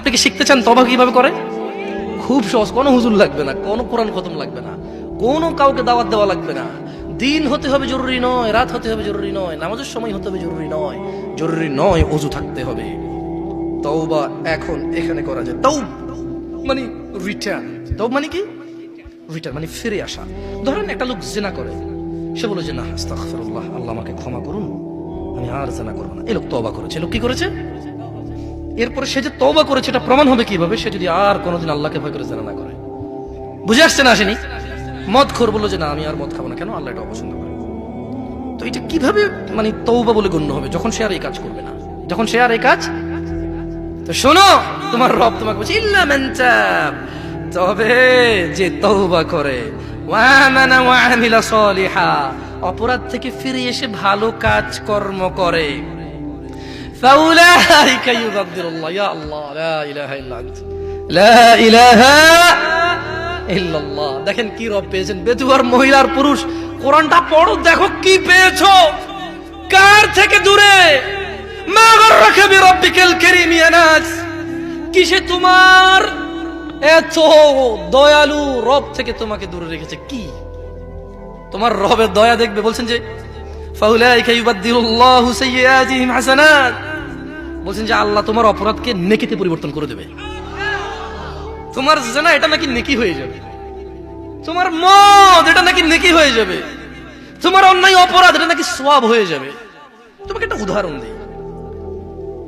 আপনি কি শিখতে চান তওবা কিভাবে করে? খুব সহজ, কোনো হুজুর লাগবে না, কোনো কোরআন খতম লাগবে না, কোনো কাউকে দাওয়াত দেওয়া লাগবে না। দিন হতে হবে জরুরি নয়, রাত হতে হবে জরুরি নয়, নামাজের সময় হতে হবে জরুরি নয়, জরুরি নয় ওযু থাকতে হবে। তওবা এখন এখানে করা যায়। তওব মানে রিটার্ন, তওব মানে কি? রিটার্ন মানে ফিরে আসা। ধরেন একটা লোক জিনা করে, সে বলে যে না আস্তাগফিরুল্লাহ, আল্লাহ আমাকে ক্ষমা করুন, আমি আর জিনা করব না। এই লোক তওবা করেছে। লোক কি করেছে? এরপরে সে যে তওবা করেছে এটা প্রমাণ হবে কিভাবে? সে যদি আর কোনোদিন আল্লাহকে ভয় করে জিনা না করে। বুঝে আসছে না? আসেনি? মদখোর বলল যে না আমি আর মদ খাবো না, কেন? আল্লাহ এটা অপছন্দ করে। তো এটা কিভাবে মানে তওবা বলে গণ্য হবে? যখন সে আর এই কাজ করবে না, যখন সে আর এই কাজ। তো শোনো, তোমার রব তোমাকে বলছে ইল্লা মান তাব, তবে যে তওবা করে, ওয়া আমানা ওয়া আমিলা সলিহা, অপরাধ থেকে ফিরে এসে ভালো কাজ কর্ম করে, ফাউলাইকা ইউবাদদিরুল্লাহ, ইয়া আল্লাহ লা ইলাহা ইল্লা আনতা, লা ইলাহা ইল্লাল্লাহ। দেখেন কি রব পেয়েছেন, বেদুয়ার মহিলার পুরুষ। কোরআনটা পড়ো, দেখো কি পেয়েছো, কার থেকে দূরে। মা গররাকা বিরাব্বিকাল কারীম ইয়া নাস, কিসে তোমার এত দয়ালু রব থেকে তোমাকে দূরে রেখেছে? কি তোমার রবের দয়া দেখবে? বলছেন যে ফাউলাইকা ইউবাদদিরুল্লাহু সাইয়্যাতিহিম হাসানাত, বলছেন যে আল্লাহ তোমার অপরাধকে নেকিতে পরিবর্তন করে দেবে। তোমার জিনা এটা নাকি নেকি হয়ে যাবে, তোমার মদ এটা নাকি নেকি হয়ে যাবে, তোমার অন্যায় অপরাধ এটা নাকি সওয়াব হয়ে যাবে। তোমাকে একটা উদাহরণ দিই।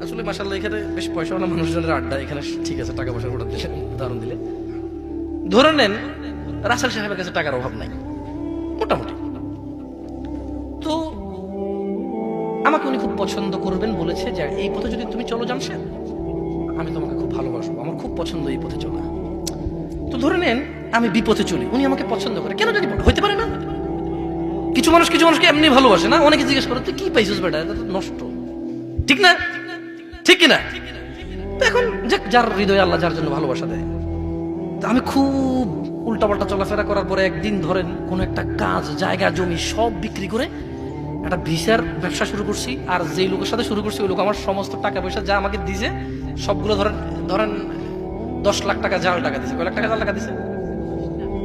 আসলে মাশাআল্লাহ এখানে বেশ পয়সাওয়ালা মানুষজনের আড্ডা, এখানে ঠিক আছে টাকা পয়সার উদাহরণ দিলে। ধরে নেন রাসেল সাহেবের কাছে টাকার অভাব নাই মোটামুটি, তো আমাকে উনি খুব পছন্দ করবেন বলেছে যে এই পথে যদি তুমি চলো জামশেদ, আমি তোমাকে খুব ভালোবাসবো, আমার খুব পছন্দ এই পথে চলা। তো ধরে নেন আমি বিপথে চলি, উনি আমাকে পছন্দ করে, কেন জানি হইতে পারে না। কিছু মানুষকে এমনি ভালোবাসে না, অনেকে জিজ্ঞেস করে তুই কি পাইছিস বেটা, এটা তো নষ্ট, ঠিক না? ঠিক কিনা? তো এখন যার হৃদয়ে আল্লাহ যার জন্য ভালোবাসা দেয়। তো আমি খুব উল্টাপাল্টা চলাফেরা করার পরে একদিন ধরেন কোন একটা কাজ, জায়গা জমি সব বিক্রি করে একটা ভিসার ব্যবসা শুরু করছি। আর যেই লোকের সাথে শুরু করছি ওই লোক আমার সমস্ত টাকা পয়সা যা আমাকে দিয়েছে সবগুলো ধরেন 10 লাখ টাকা জাল টাকা দিয়েছে। কয় লাখ টাকা জাল টাকা দিয়েছে?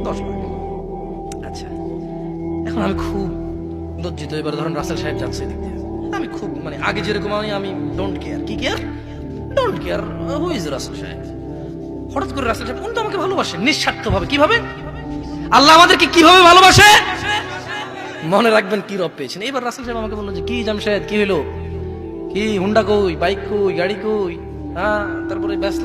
10 লাখ। আচ্ছা, এখন আমি খুব লজ্জিত। এবার ধরেন রাসেল সাহেব যাচ্ছে এদিক দিয়ে, আমি খুব মানে আগে যেরকম আমি ডোন্ট কেয়ার, কি care, don't care who is Russell সাহেব। হঠাৎ করে রাসেল সাহেব উনি তো আমাকে ভালোবাসেন নিঃস্বার্থ ভাবে। কিভাবে? আল্লাহ আমাদেরকে কিভাবে ভালোবাসে মনে রাখবেন কি রব পেয়েছেন। এবার রাসেল সাহেব আমাকে বললো যে কি জামশেদ কি হলো, কি হুন্ডা কই, বাইক কই, গাড়ি কই, হ্যাঁ তারপরে ব্যাস